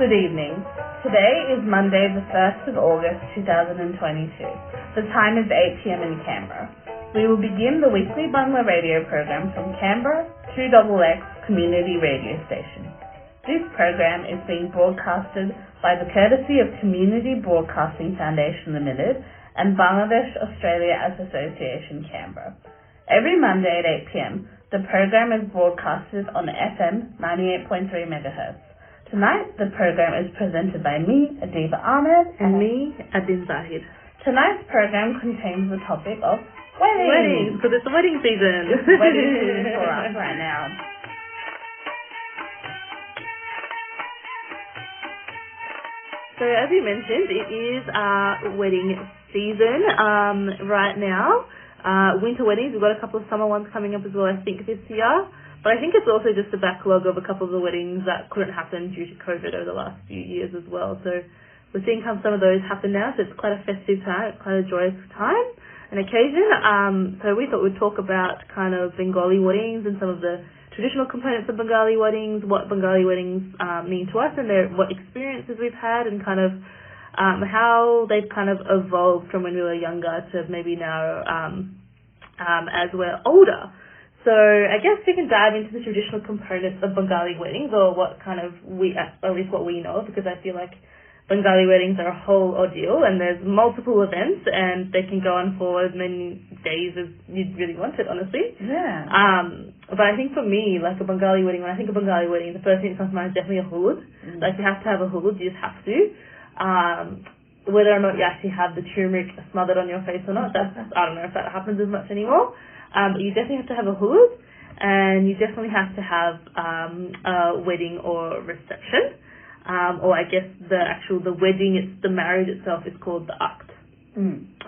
Good evening. Today is Monday the 1st of August 2022. The time is 8 p.m. in Canberra. We will begin the weekly Bangla radio program from Canberra 2XX Community Radio Station. This program is being broadcasted by the courtesy of Community Broadcasting Foundation Limited and Bangladesh Australia Association Canberra. Every Monday at 8 p.m, the program is broadcasted on FM 98.3 MHz. Tonight, the program is presented by me, Adiba Ahmed, and me, Adin Zahid. Tonight's program contains the topic of weddings. Weddings, because it's wedding season. It's wedding season for us right now. So, as you mentioned, it is wedding season right now. Winter weddings, we've got a couple of summer ones coming up as well, I think, this year. But I think it's also just a backlog of a couple of the weddings that couldn't happen due to COVID over the last few years as well. So we're seeing some of those happen now, so it's quite a festive time, quite a joyous time, an occasion. So we thought we'd talk about kind of Bengali weddings and some of the traditional components of Bengali weddings, what Bengali weddings mean to us and what experiences we've had, and kind of how they've kind of evolved from when we were younger to maybe now as we're older. So I guess we can dive into the traditional components of Bengali weddings, or what kind of at least what we know, because I feel like Bengali weddings are a whole ordeal and there's multiple events and they can go on for as many days as you'd really want it, honestly. Yeah. But I think for me, like a Bengali wedding, when I think of Bengali wedding, the first thing that comes to mind is definitely a hulud. Like you have to have a hulud, you just have to. Whether or not you actually have the turmeric smothered on your face or not, I don't know if that happens as much anymore. But you definitely have to have a hulud, and you definitely have to have a wedding or reception, or I guess the wedding, the marriage itself is called the akt,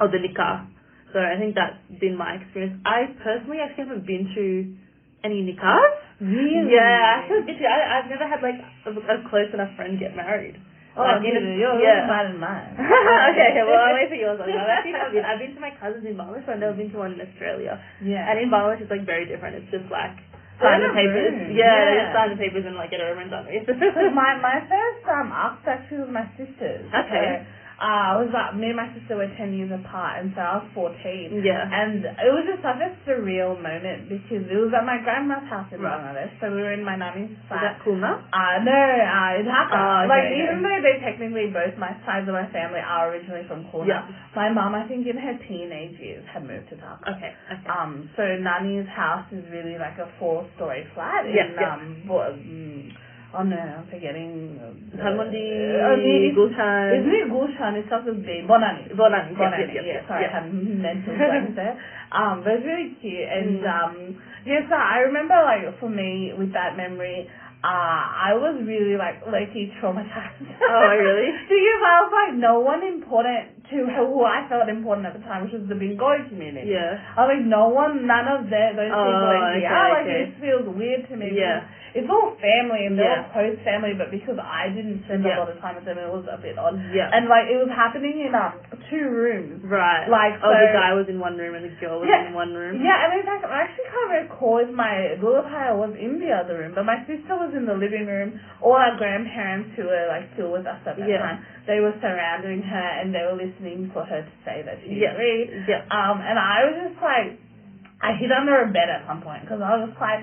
or the nikah. So I think that's been my experience. I personally actually haven't been to any nikahs. Really? Yeah, I've never had like a close enough friend get married. Oh, like, you're mine and mine. Okay, well, I'll wait for yours. I've been to my cousins in Bangladesh, but I've never been to one in Australia. Yeah. And in Bangladesh, it's like very different. It's just like sign the papers. Yeah, just sign the papers and like get a room and done with. my first akt actually was my sister's. Okay. Me and my sister were 10 years apart, and so I was 14. Yeah. And it was just such a surreal moment because it was at my grandma's house in Bangladesh, so we were in my nanny's flat. Is that cool now? No, in Dhaka. Oh, okay, even though they technically, both my sides of my family are originally from Khulna, my mum, I think in her teenage years, had moved to Dhaka. Okay. So nanny's house is really like a 4-story flat Oh no, I'm forgetting. Dhanmondi, Gulshan. Isn't it Gulshan? It starts with B. Bonani. Bonani. Yeah, sorry, I had mental blanks there. But it's really cute. And so I remember, like, for me, with that memory, I was really, like, low-key traumatized. Oh, really? Because I was like, no one important to who I felt important at the time, which was the Bengali community. Yeah. I was like, none of those people are here. It feels weird to me. Yeah. It's all family and they're all close family, but because I didn't spend a lot of time with them, it was a bit odd. Yeah. And like it was happening in 2 rooms. Right. Like the guy was in one room and the girl was in one room. Yeah, and in fact I actually can't recall if my Gulabhaya was in the other room, but my sister was in the living room. All our grandparents who were like still with us at that time, they were surrounding her and they were listening for her to say that she agreed. Yeah. And I was just like, I hid under a bed at some point because I was quite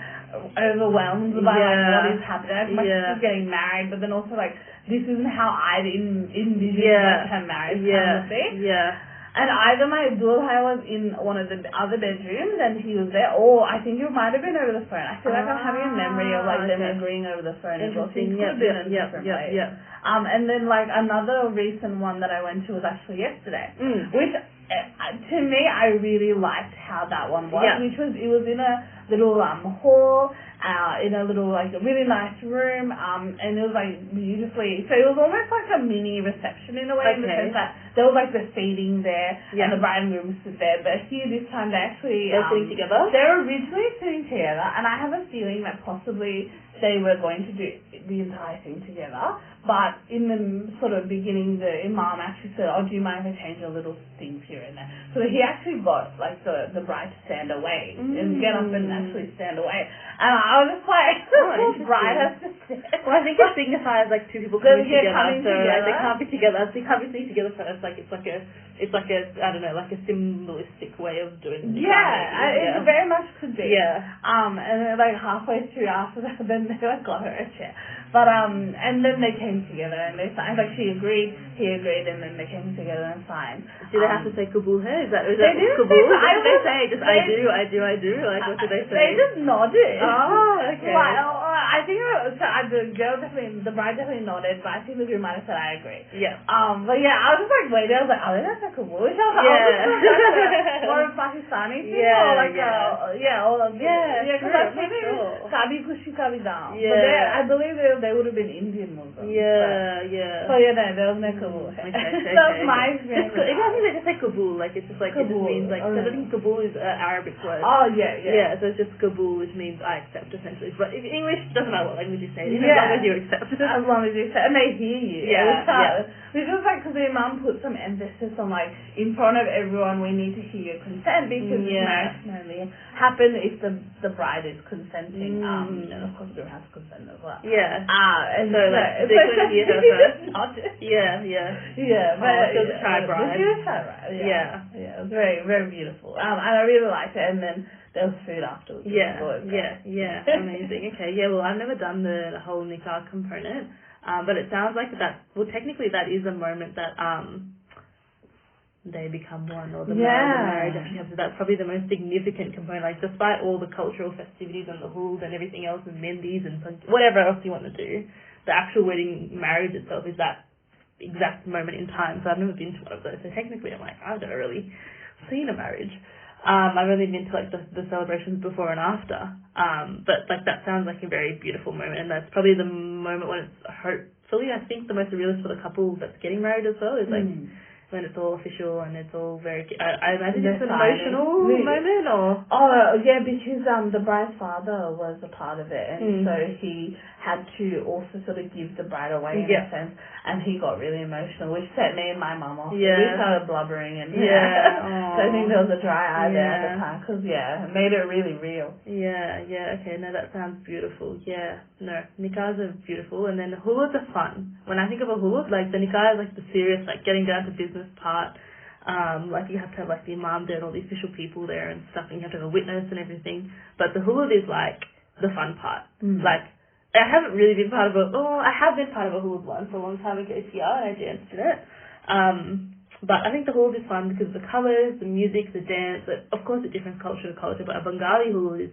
overwhelmed by like what is happening. My sister's getting married, but then also like this isn't how I'd envisioned like, her marriage kind of thing. Yeah. And either my Dulhai was in one of the other bedrooms and he was there, or I think it might have been over the phone. I feel like I'm having a memory of like them agreeing over the phone as well. So it could have been in different ways. And then like another recent one that I went to was actually yesterday, which to me I really liked how that one was, which was it was in a little hall, in a little like a really nice room, and it was like beautifully. So it was almost like a mini reception in a way, in the sense that there was like the seating there and the bride and groom stood there. But here this time they're sitting together. They're originally sitting together, and I have a feeling that possibly they were going to do the entire thing together. But in the sort of beginning, the imam actually said, oh, do you mind if I change a little things here and there? So he actually got like the bride to stand away and get up and actually stand away. And I was just like, the bride has to stand. Well, I think it signifies like two people coming together, coming so together. like they can't be together. They can't be seen together first. Like it's like a I don't know, like a symbolistic way of doing it. It very much could be. Yeah. And then like halfway through after that, then they like got her a chair. But and then they came together and they signed. Like she agreed, he agreed, and then they came together and signed. Do they have to say kabul hai? Is that they didn't kabul? say, What did they say? Just I do. Like what did they say? They just nodded. Oh, okay. Like, I think the bride definitely nodded, but I think the groom might have said I agree. Yeah. But yeah, I was just like waiting. I was like, are they gonna say kabul? I was like, more of Pakistani thing, or like because I've seen it Kabi Kushi Kabi Dam. Yeah. But I believe they would have been Indian Muslims. Yeah. So yeah, there was no kabul. Okay. That was my experience. I think they just say kabul, like it's just like kabul. It just means like I think kabul is an Arabic word. Oh yeah. Yeah, so it's just kabul, which means I accept essentially. But if English doesn't matter what language you say, as long as you accept. As long as you accept, and they hear you. Which is like because the imam put some emphasis on like in front of everyone we need to hear your consent because marriage can only happen if the bride is consenting. And of course the groom has to consent as well. Yeah. And so like they're going to hear her first. Yeah, but she was a shy bride. She was shy bride. Yeah, it was very, very beautiful. And I really liked it. And then there was food afterwards. Yeah, amazing. Okay, well I've never done the whole nikah component, but it sounds like technically that is a moment that they become one, or the marriage actually happens. That's probably the most significant component. Like despite all the cultural festivities and the hools and everything else and mendis and whatever else you want to do, the actual wedding marriage itself is that exact moment in time. So I've never been to one of those. So technically I'm like, I've never really seen a marriage. I've only been to like the celebrations before and after. But like that sounds like a very beautiful moment, and that's probably the moment when it's hopefully I think the most realist for the couple that's getting married as well is like when it's all official and it's all very. I imagine it's an emotional moment, or because the bride's father was a part of it, and so he had to also sort of give the bride away in a sense, and he got really emotional, which set me and my mum off. We started blubbering, and so I think there was a dry eye there at the time because it made it really real. Okay, no, that sounds beautiful. Nikahs are beautiful, and then hulud are fun. When I think of a hulud, like the nikah is like the serious, like getting down to business part. Like you have to have like the imam there and all the official people there and stuff, and you have to have a witness and everything. But the hulud is like the fun part. Like I haven't really been part of I have been part of a hulud once a long time ago here, and I danced in it. But I think the hulud is fun because of the colours, the music, the dance. Of course, it differs culture to culture, but a Bengali hulud is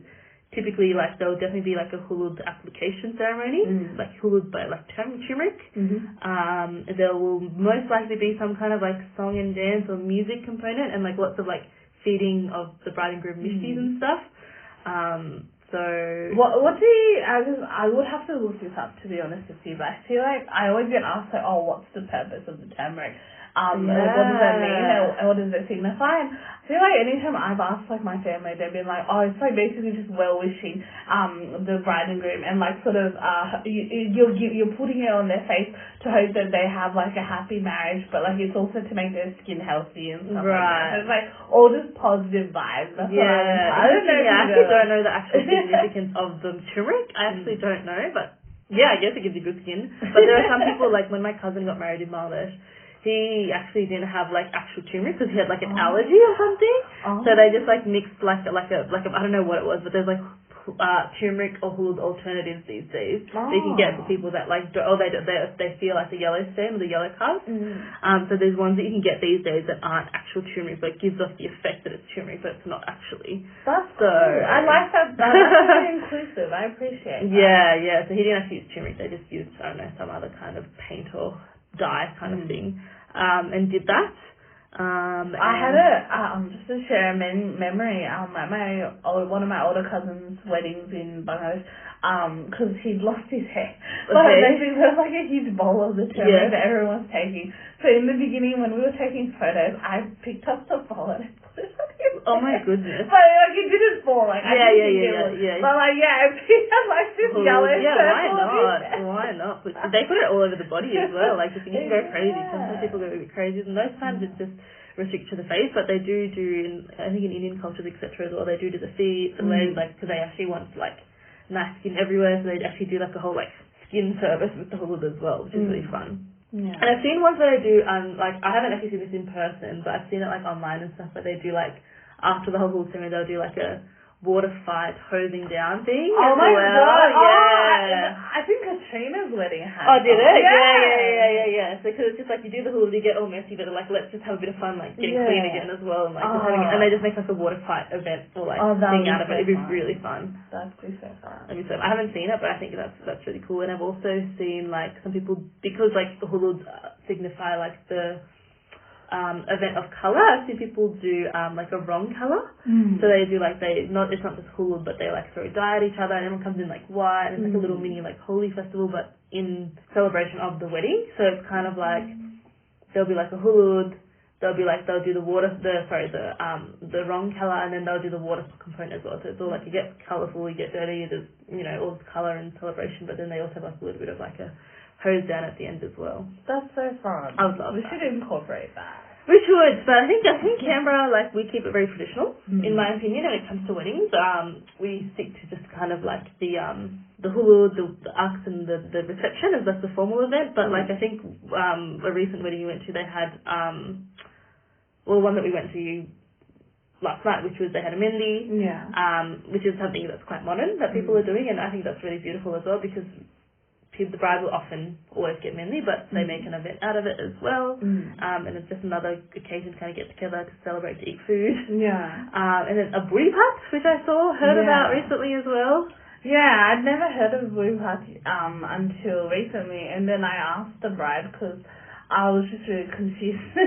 typically like there'll definitely be like a hulud application ceremony, like hulud by like turmeric. There will most likely be some kind of like song and dance or music component, and like lots of like feeding of the bride and groom mishtis and stuff. So I would have to look this up to be honest with you, but I feel like I always get asked like, what's the purpose of the turmeric? What does that mean? And what does it signify? And I feel like anytime I've asked like my family, they've been like, it's like basically just well wishing the bride and groom, and like sort of you're putting it on their face to hope that they have like a happy marriage, but like it's also to make their skin healthy and stuff like that. So it's like all just positive vibes. That's what I actually don't know the actual significance of the turmeric. I actually don't know, but I guess it gives you good skin. But there are some people, like when my cousin got married in Bangladesh, he actually didn't have like actual turmeric because he had like an allergy or something. So they just like mixed like a I don't know what it was, but there's like turmeric or hulud alternatives these days that you can get for people that like they feel like the yellow stem or the yellow cast. So there's ones that you can get these days that aren't actual turmeric, but it gives off the effect that it's turmeric, but it's not actually. That's so cool. I like that. That's very inclusive. I appreciate that. So he didn't actually use turmeric. They just used some other kind of paint or dye kind of thing, and did that. I had just to share a memory, at one of my older cousins' weddings in Bangladesh, because he'd lost his hair. But basically there was like a huge bowl of the turmeric that everyone was taking. So in the beginning when we were taking photos, I picked up the bowl and I put it on his hair. Oh my goodness. But like it didn't fall, like I didn't think it would. But like it had like this yellow circle. Why not? They put it all over the body as well, like you can go crazy. Sometimes people go a bit crazy, and those times it's just restrict to the face, but they do I think in Indian cultures, etc. as well, they do the feet, the legs, like, because they actually want, like, nice skin everywhere, so they actually do, like, a whole, like, skin service with the hulud as well, which is really fun. Yeah. And I've seen ones that they do, like, I haven't actually seen this in person, but I've seen it, like, online and stuff, where they do, like, after the whole hulud ceremony, they'll do, like, a water fight hosing down thing. Oh my god! Yeah. I think Katrina's wedding had. Oh, did it? Yeah. Yeah. So, because it's just like you do the hulud, you get all messy, but like let's just have a bit of fun, like getting clean again as well, and like just having, and they just make like a water fight event or like thing out of it. It'd be really fun. That'd be so fun. I haven't seen it, but I think that's really cool. And I've also seen like some people, because like the huluds signify like the event of colour. I've seen people do like a wrong colour. So they do like it's not just hulud, but they like throw dye at each other, and everyone comes in like white, and it's like a little mini like holy festival, but in celebration of the wedding. So it's kind of like there'll be like a hulud, they'll do the the wrong colour, and then they'll do the water component as well. So it's all like you get colourful, you get dirty, there's all this colour and celebration, but then they also have like a little bit of like a hose down at the end as well. That's so fun. I would love We should incorporate that. We should, but I think Canberra, like, we keep it very traditional, in my opinion, when it comes to weddings. We stick to just kind of like the hulud, the aks, and the reception as that's the formal event. But like I think a recent wedding we went to, they had the one that we went to last night, which was they had a mendi, which is something that's quite modern that people are doing, and I think that's really beautiful as well, because the bride will often always get mendi, but they make an event out of it as well, and it's just another occasion to kind of get together to celebrate, to eat food. And then a buri pat, which I heard about recently as well. Yeah, I'd never heard of buri pat until recently, and then I asked the bride because I was just really confused.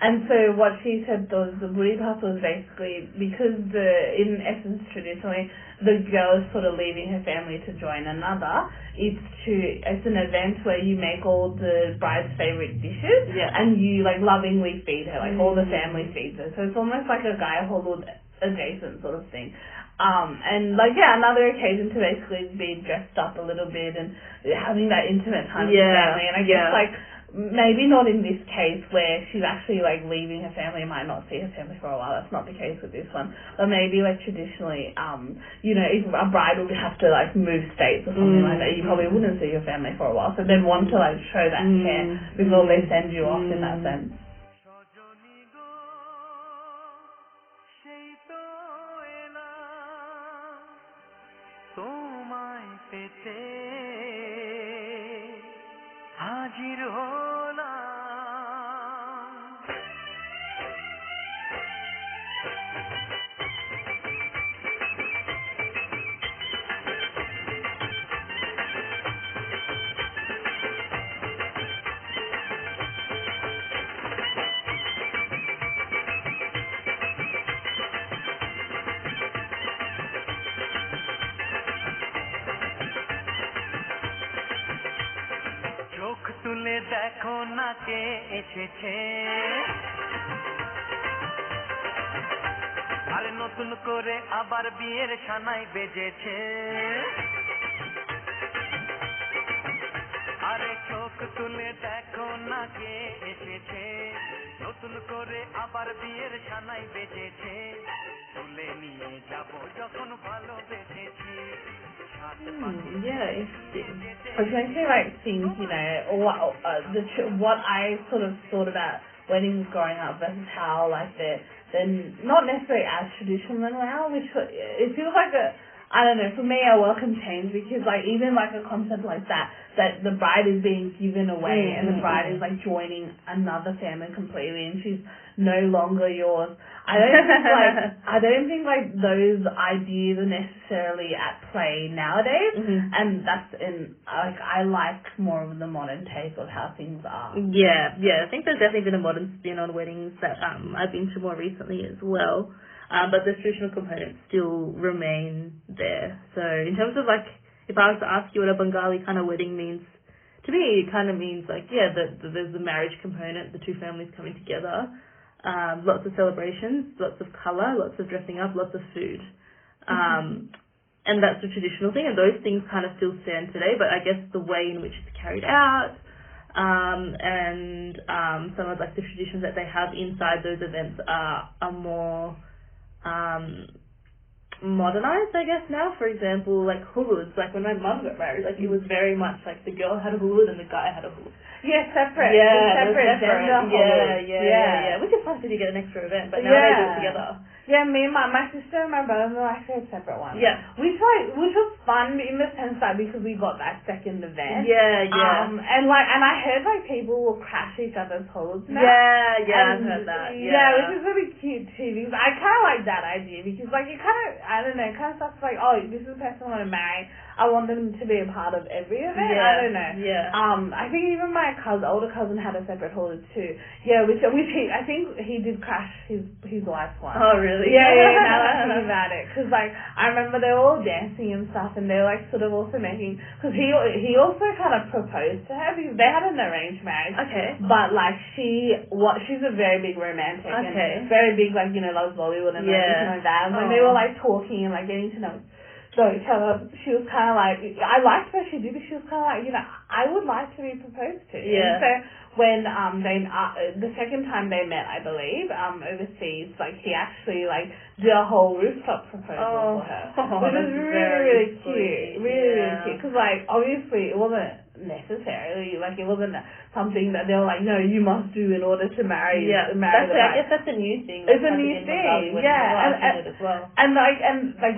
And so what she said was the buri pat was basically, because in essence traditionally the girl is sort of leaving her family to join another, it's an event where you make all the bride's favorite dishes, and you like lovingly feed her, like all the family feeds her. So it's almost like a guy hulud adjacent sort of thing. And like another occasion to basically be dressed up a little bit and having that intimate time with the family. And I guess like maybe not in this case where she's actually like leaving her family and might not see her family for a while. That's not the case with this one. But maybe like traditionally, if a bride would have to like move states or something like that, you probably wouldn't see your family for a while. So they'd want to like show that care before they send you off in that sense. তুলে দেখো না কে এসেছে আরে নতুন করে আবার বিয়ের সানাই বেজেছে আরে চোখ তুলে দেখো না কে এসেছে নতুন করে আবার বিয়ের সানাই বেজেছে তুলে নিয়ে যাব যখন ভালোবেসেছি Yeah, interesting. Which makes me like think, what I sort of thought about weddings growing up versus how like they're not necessarily as traditional now, which it feels like I don't know, for me a welcome change, because like even like a concept like that the bride is being given away and the bride is like joining another family completely and she's no longer yours. I don't think those ideas are necessarily at play nowadays, and I like more of the modern take of how things are. Yeah, I think there's definitely been a modern spin on weddings that I've been to more recently as well, but the traditional components still remain there. So in terms of like, if I was to ask you what a Bengali kind of wedding means, to me it kind of means like, there's the marriage component, the two families coming together. Lots of celebrations, lots of colour, lots of dressing up, lots of food. And that's the traditional thing, and those things kind of still stand today, but I guess the way in which it's carried out, and some of like the traditions that they have inside those events are more modernized, I guess, now. For example, like huluds, like when my mum got married, like it was very much like the girl had a hulud and the guy had a hulud. Yeah, separate. Yeah, separate. Yeah. Which is fun because you get an extra event, but now they do it together. Yeah, me and my sister and my brother-in-law actually had separate ones. Yeah. Which was fun in the sense that because we got that second event. Yeah. And I heard like people will crash each other's huluds now. Yeah, I've heard that. Yeah, which is really cute too because I kind of like that idea because like it kind of, I don't know, it kind of starts like, oh, this is the person I want to marry. I want them to be a part of every event. Yeah. I don't know. Yeah. I think even my older cousin had a separate hulud too. Yeah, which I think he did crash his wife's one. Oh, really? Yeah, now that I think about it. Because, like, I remember they were all dancing and stuff, and they were, like, sort of also making... Because he also kind of proposed to her, because they had an arranged marriage. Okay. But, like, she's a very big romantic. Okay. And very big, like, loves Bollywood and everything like that. And when they were, like, talking and, like, getting to know each other, she was kind of like... I liked what she did, but she was kind of like, I would like to be proposed to. Yeah. And so... when the second time they met, I believe, overseas, like he actually like did a whole rooftop proposal for her, which was really cute, really cute. Because like obviously it wasn't necessarily like it wasn't something that they were like, no, you must do in order to marry. Yeah, I guess that's a new thing. It's a new thing, yeah, and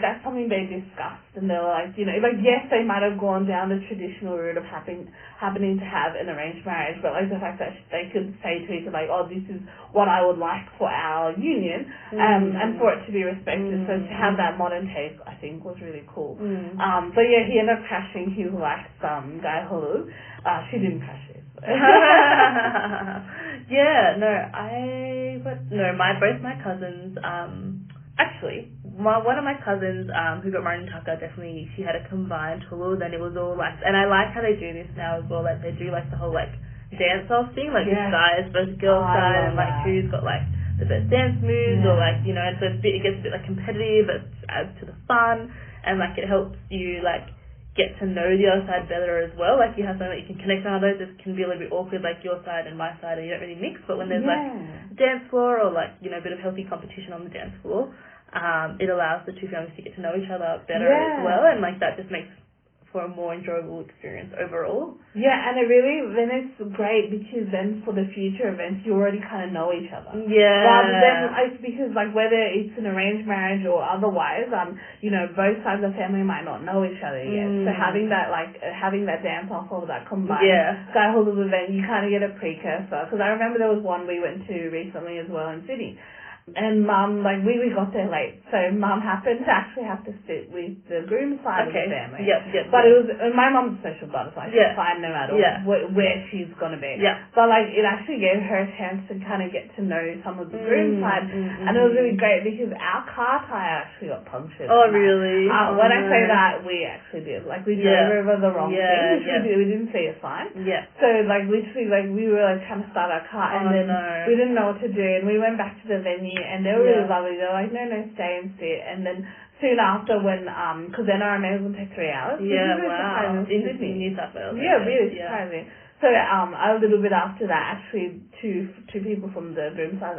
that's something they discussed, and they were like, like yes, they might have gone down the traditional route of happening to have an arranged marriage, but like the fact that they could say to each other like, oh, this is what I would like for our union, and for it to be respected. So to have that modern take, I think, was really cool. But yeah, he ended up crashing his wife's guy Hulu. She didn't crash it. Both my cousins, actually, one of my cousins who got married in Dhaka, definitely, she had a combined hulud, and it was all like, and I like how they do this now as well, like they do like the whole like dance-off thing, like this guy is versus girl side, and like who's got like the best dance moves, or like, and so it gets a bit like competitive, it adds to the fun, and like it helps you like get to know the other side better as well. Like you have something that you can connect on others. It can be a little bit awkward, like your side and my side, and you don't really mix. But when there's like dance floor or like a bit of healthy competition on the dance floor, it allows the two families to get to know each other better as well, and like that just makes for a more enjoyable experience overall. Yeah, and it's great because then for the future events you already kind of know each other. Yeah. Rather than, because like whether it's an arranged marriage or otherwise, both sides of the family might not know each other yet. So having that dance off or that combined Sky Hulu event, you kind of get a precursor. Because I remember there was one we went to recently as well in Sydney. And Mum, like, we got there late, so Mum happened to actually have to sit with the groom side of the family. But it was, my Mum's a social butterfly, she's fine no matter where she's going to be. But, like, it actually gave her a chance to kind of get to know some of the groom side, and it was really great because our car tire actually got punctured. Oh, really? When I say that, we actually did. Like, we drove over the wrong thing, which we didn't see a sign. So, like, literally, like, we were, like, trying to start our car, and then we didn't know what to do, and we went back to the venue, and they were really lovely. They were like, no, stay and sit. And then soon after when, because NRMA will take 3 hours. Yeah, wow. In Sydney. New South Wales. Yeah, really surprising. So a little bit after that, actually, two people from the groom side,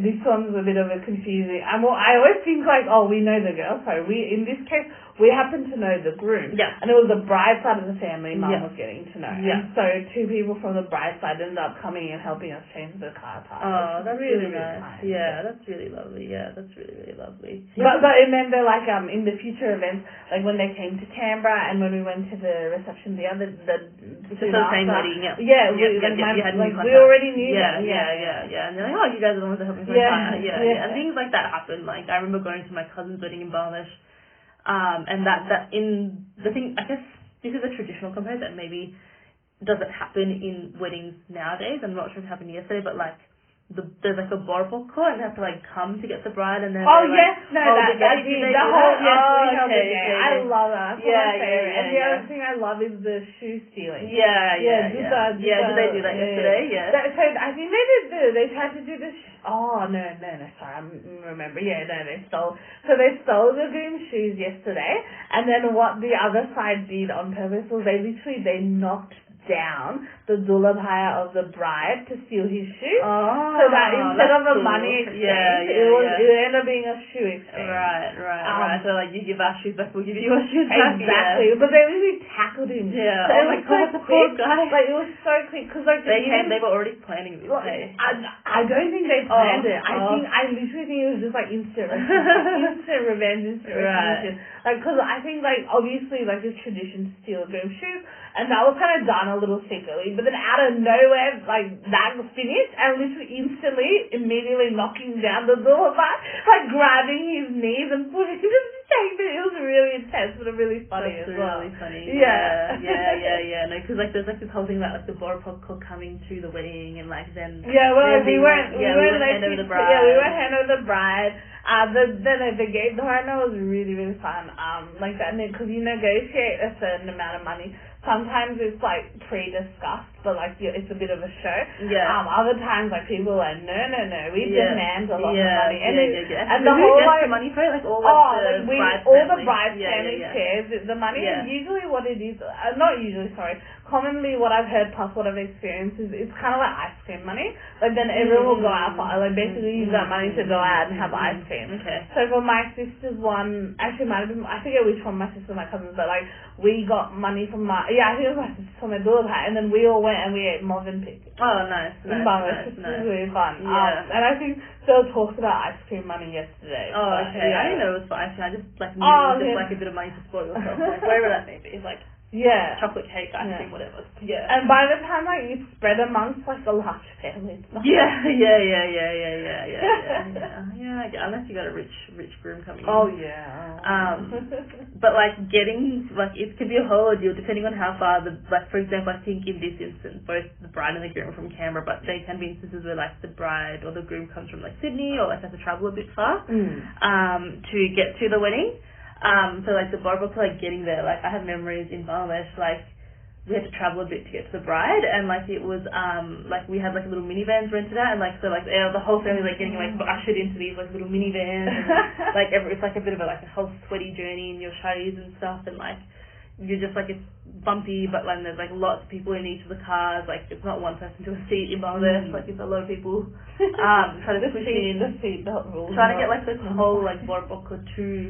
this one's a bit of a confusing. I always think like, oh, we know the girl. So in this case, we happen to know the groom. Yeah. And it was the bride side of the family Mum was getting to know. Yeah. And so two people from the bride side ended up coming and helping us change the car tire. Oh, that's really nice. Yeah, that's really lovely. Yeah, that's really, really lovely. But and then they're like, in the future events, like when they came to Canberra and when we went to the reception, the same wedding, we already knew them. Yeah. And they're like, oh, you guys are the ones that helped me find tire. Yeah. And things like that happen. Like I remember going to my cousin's wedding in Bangladesh. And that in the thing, I guess this is a traditional component that maybe doesn't happen in weddings nowadays. I'm not sure if it happened yesterday, but like there's like a borpok and they have to like come to get the bride and then I love that. I love that. And the other thing I love is the shoe stealing. Did they do that yesterday? So I think they tried to do this. Oh no, sorry, I remember. They stole the groom's shoes yesterday, and then what the other side did on purpose was they knocked down the dulabhaya of the bride to steal his shoe. Oh, so that instead of a cool. money exchange, it it ended up being a shoe exchange. Right. So like you give our shoes back, we'll give you your shoes back. Exactly. But they really tackled him. Yeah. So oh it my was god, so the poor quick. guy. Like it was so quick because like They were already planning this. I don't think they planned it. I literally think it was just like instant revenge, instant recognition. Like, because I think like obviously like this tradition to steal a groom's shoes, and that was kind of done a little secretly, but then out of nowhere like that was finished, and literally immediately knocking down the door, like grabbing his knees and putting him to the table. It was really intense, but really funny as well. Really funny. Yeah. No, because like there's like this whole thing about like the Boropok coming to the wedding, and like then we weren't hand over the bride. Yeah, we were hand over the bride. The gate partner was really, really fun. Like that, because you negotiate a certain amount of money. Sometimes it's like pre-discussed, but like it's a bit of a show. Yeah. Other times like people are like, no, we demand a lot of money, and the who whole gets like the money for it, like all the bride's family. family shares the money. Yeah. And usually what it is, not usually, sorry. Commonly, what I've heard plus what I've experienced is it's kind of like ice cream money. Like then everyone will go out for like basically use that money to go out and have ice cream. Okay. So for my sister's one, actually might have been, I forget which one, my sister and my cousins, but like we got money from I think it was my sister from my daughter, and then we all went and we ate Movenpick. Oh, nice. In Bangladesh. It was really fun. Yeah. And I think Phil talked about ice cream money yesterday. Oh, okay. Yeah. I didn't know it was for ice cream. I just like knew it was just like a bit of money to spoil yourself, like wherever that may be. It's like chocolate cake, ice cream, whatever. Yeah. And by the time like you spread amongst like a large family, it's not unless you got a rich groom coming in. Oh yeah. But like getting like it could be a whole ordeal depending on how far for example, I think in this instance both the bride and the groom are from Canberra, but there can be instances where like the bride or the groom comes from like Sydney or like has to travel a bit far to get to the wedding. So like the Boropok, like getting there, like I have memories in Bangladesh, like we had to travel a bit to get to the bride, and like it was like we had like little minivans rented out, and like so like the whole family like getting like ushered into these like little minivans, and like it's like a bit of a whole sweaty journey in your shadis and stuff, and like you're just like it's bumpy, but like there's like lots of people in each of the cars, like it's not one person to a seat in Bangladesh, like it's a lot of people trying to push in, trying to get like this whole like Boropok to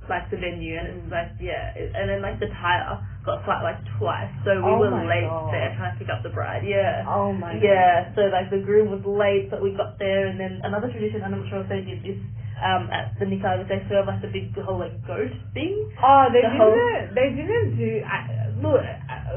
like the venue, and it's like and then like the tire got flat like twice, so we were late there trying to pick up the bride. So like the groom was late, but we got there, and then another tradition, I'm not sure if they did this at the nikah, they serve like the whole like goat thing. They didn't do but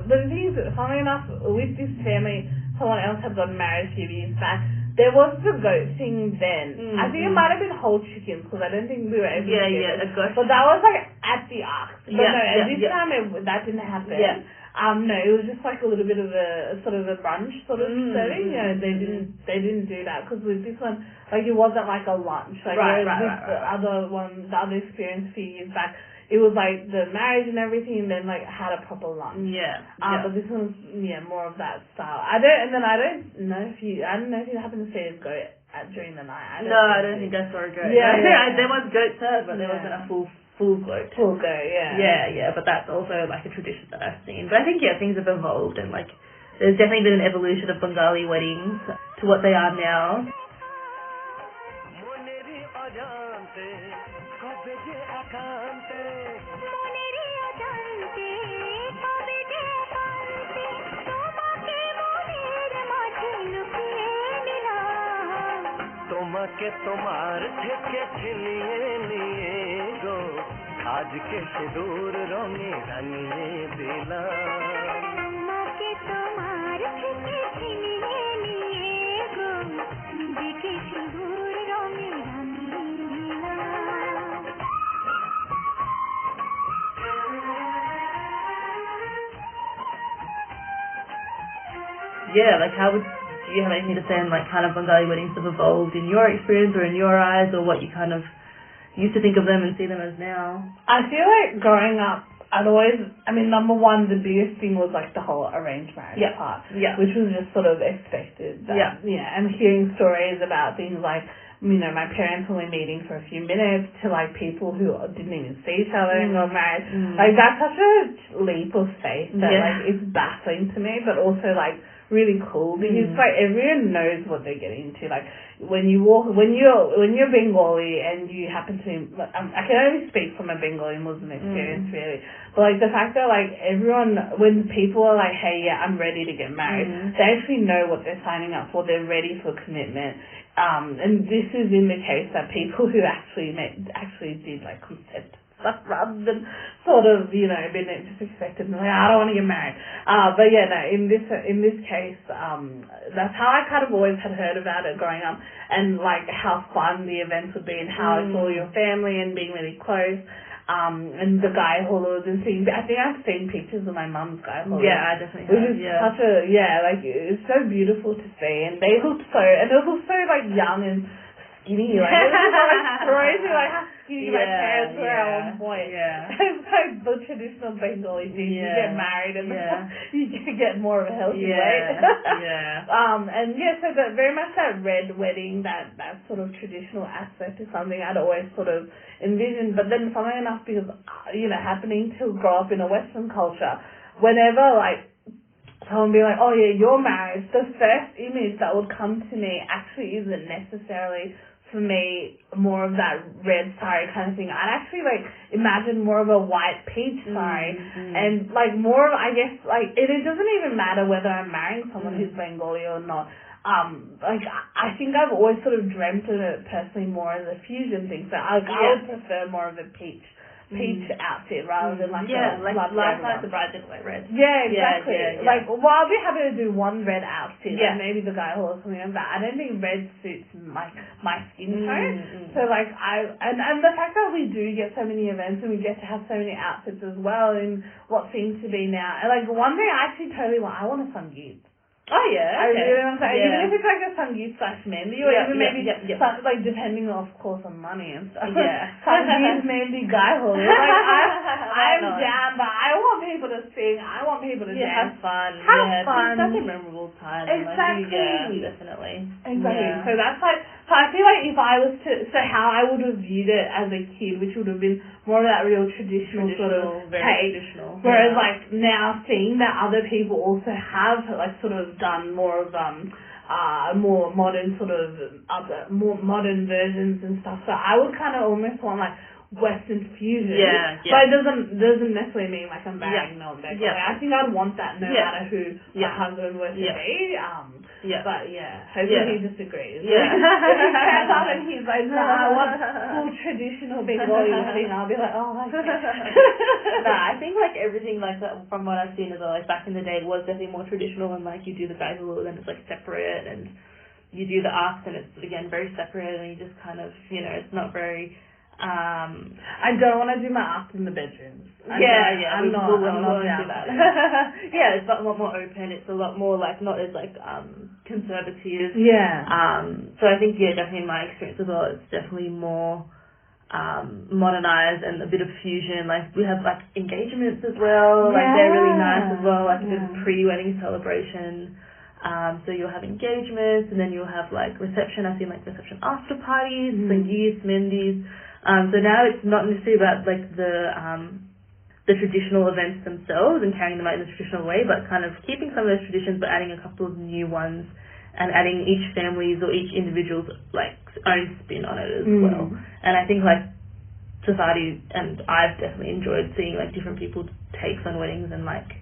the thing is, funnily enough, with this family, someone else had gotten married a few years back. There was the goat thing then. I think it might have been whole chickens, because I don't think we were able to get it. A goat. But that was like at the ark. But this time that didn't happen. No, it was just like a little bit of a sort of a brunch sort of setting. They didn't do that, because with this one, like it wasn't like a lunch. Like the other experience a few years back, it was like the marriage and everything, and then like had a proper lunch. But this one's more of that style. I don't know if you happen to see a goat during the night. I don't think I saw a goat. There was goat served, but there wasn't a full goat. Full goat, but that's also like a tradition that I've seen. But I think things have evolved, and like there's definitely been an evolution of Bengali weddings to what they are now. তোমাকে তোমার থেকে ছিনিয়ে নিয়ে গো আজকে সিঁদুর রঙে রাঙিয়ে দিলাম তোমাকে তোমার থেকে ছিনিয়ে নিয়ে গো আজকে সিঁদুর রঙে রাঙিয়ে দিলাম Like how would do you have anything to say on like kind of Bengali weddings have evolved in your experience or in your eyes, or what you kind of used to think of them and see them as now? I feel like growing up, number one, the biggest thing was like the whole arranged marriage part, which was just sort of expected. And hearing stories about things like my parents only meeting for a few minutes to like people who didn't even see each other and got married. Like that's such a leap of faith that like it's baffling to me, but also like really cool because like everyone knows what they're getting into. Like when you're Bengali and you happen to, I can only speak from a Bengali Muslim experience really, but like the fact that like everyone, when people are like, hey, yeah, I'm ready to get married, they actually know what they're signing up for. They're ready for commitment. And this is in the case that people who actually did like consent stuff rather than sort of, been just expected and like, I don't want to get married. But yeah, no, in this case, that's how I kind of always had heard about it growing up and like how fun the events would be and how it's all your family and being really close. And the guy haulers and seeing, I think I've seen pictures of my mum's guy haulers. Yeah, I definitely have. Such a, like, it's so beautiful to see. And they looked and it was so, like, young and skinny. Like, it was like crazy, like, how skinny my parents were at one point. Yeah. It's like the traditional Bengali thing. You get married and you get more of a healthy weight. And so very much that red wedding, that sort of traditional aspect is something I'd always sort of envisioned. But then funnily enough, because, happening to grow up in a Western culture, whenever, like, someone be like, oh yeah, you're married, the first image that would come to me actually isn't necessarily for me more of that red sari kind of thing. I'd actually like imagine more of a white peach sari and like more of, I guess, like it doesn't even matter whether I'm marrying someone who's Bengali or not. Like I think I've always sort of dreamt of it personally more as a fusion thing. So I would prefer more of a peach outfit rather than like last night the bride didn't wear red. Yeah, exactly. Like, well, I'll be happy to do one red outfit, like maybe the guy or something like that. I don't think red suits my skin tone. So like and the fact that we do get so many events and we get to have so many outfits as well in what seems to be now. And like one thing I actually totally want, I want a sangeet. Oh yeah, I really want to say, even if it's like a sangeet / mehndi, or even maybe like depending of course on money and stuff. Yeah, sangeet, mehndi, guy holi. Like I'm down, but I want people to sing. I want people to dance. Have fun. Have fun. It's such a memorable time. Exactly. Definitely. Exactly. Yeah. So that's like. So I feel like if I was to, how I would have viewed it as a kid, which would have been more of that real traditional sort of take. Whereas like now seeing that other people also have like sort of done more of more modern sort of more modern versions and stuff. So I would kind of almost want like Western fusion. But it doesn't necessarily mean like I'm marrying no Bengali. I think I'd want that no matter who my husband were to be. But hopefully he disagrees. If he comes up and he's like, no, I want full traditional Bengali wedding, I'll be like, oh, okay. I think like everything like that from what I've seen as well, like back in the day it was definitely more traditional and like you do the Bangla and it's like separate and you do the arcs and it's again very separate and you just kind of, it's not very I don't want to do my art in the bedrooms. I'm not down that. It's a lot more open. It's a lot more like not as like conservative. So I think definitely in my experience as well, it's definitely more modernized and a bit of fusion. Like we have like engagements as well. Like they're really nice as well. Like a pre-wedding celebration. So you'll have engagements and then you'll have like reception. I've seen like reception after parties, sangeets, mendis. So now it's not necessarily about like the traditional events themselves and carrying them out in the traditional way, but kind of keeping some of those traditions but adding a couple of new ones and adding each family's or each individual's like own spin on it as well. And I think like society and I've definitely enjoyed seeing like different people's takes on weddings and like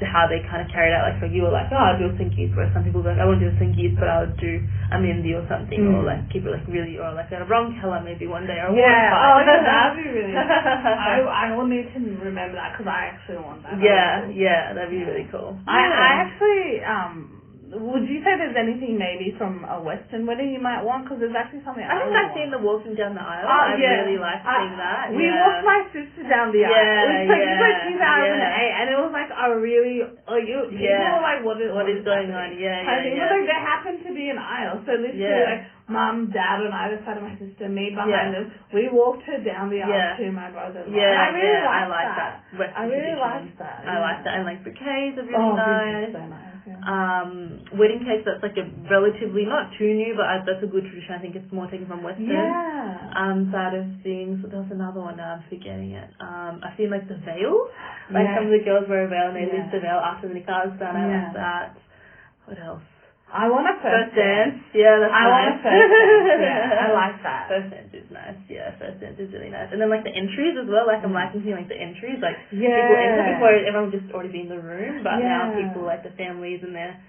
how they kind of carried out, like, for you were like, oh, I'll do a sangeet, where some people were like, I won't do a sangeet, but I would do a mehndi or something, or like keep it like really, or like a wrong color maybe one day, or that'd be really nice. I will need to remember that, because I actually want that. That'd be really cool. I actually, would you say there's anything maybe from a Western wedding you might want? Because there's actually something I think I've seen the walking down the aisle. I really like seeing that. We walked my sister down the aisle. It was like 2008, and it was like a really, people were like, what is going on? I think like there happened to be an aisle, so literally like mum, dad on either side of my sister, me behind them. We walked her down the aisle to my brother. I really like that. I really like that. I like that, and like bouquets are really nice. So nice. Wedding cakes, that's like a relatively, not too new, but that's a good tradition. I think it's more taken from Western side of things. There was another one, now I'm forgetting it. I feel like the veil. Like some of the girls wear a veil and they lift the veil after the nikah is done. I like that. What else? I want a first dance. Yeah, that's nice. I want a first dance. Yeah, I like that. First dance is nice. Yeah, first dance is really nice. And then like the entries as well. Like I'm liking seeing like the entries. Like people enter before everyone would just already be in the room, but now people like the families and their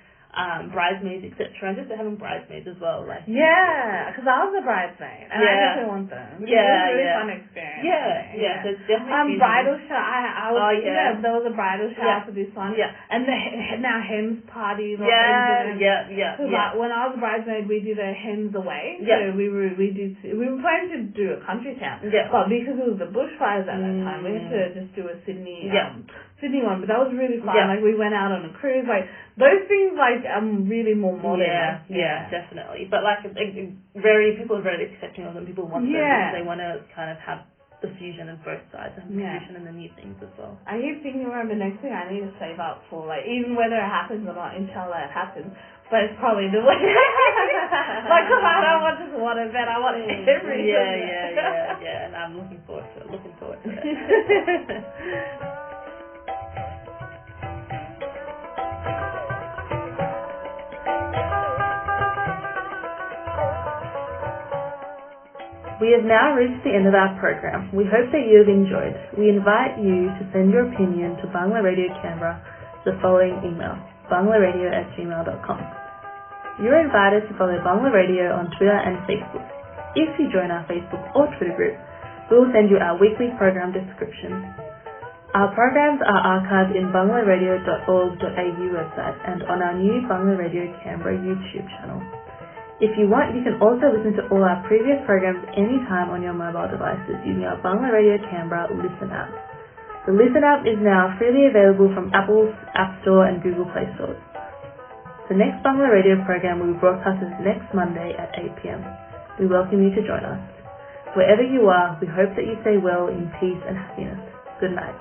bridesmaids, etc. And just having bridesmaids as well. Like because I was a bridesmaid and I definitely want them. It was a really fun experience. So it's definitely bridal shower. I was there was a bridal shower for this one. And now hens parties. When I was a bridesmaid, we did a hens away. So we were planning to do a country town. But because it was the bushfires at that time, we had to just do a Sydney one. But that was really fun. Like we went out on a cruise. Like those things like really more modern. Definitely. But like people are very accepting of them. People want them because they want to kind of have the fusion of both sides and the fusion and the new things as well. I keep thinking around the next thing I need to save up for, like, even whether it happens or not, inshallah it happens, but it's probably the way. Like, because I don't want just one event, I want everything. And I'm looking forward to it. We have now reached the end of our program. We hope that you have enjoyed. We invite you to send your opinion to Bangla Radio Canberra the following email, banglaradio@gmail.com. You're invited to follow Bangla Radio on Twitter and Facebook. If you join our Facebook or Twitter group, we will send you our weekly program descriptions. Our programs are archived in banglaradio.org.au website and on our new Bangla Radio Canberra YouTube channel. If you want, you can also listen to all our previous programs anytime on your mobile devices using our Bangla Radio Canberra Listen app. The Listen app is now freely available from Apple's App Store and Google Play stores. The next Bangla Radio program will be broadcasted next Monday at 8 p.m. We welcome you to join us. Wherever you are, we hope that you stay well in peace and happiness. Good night.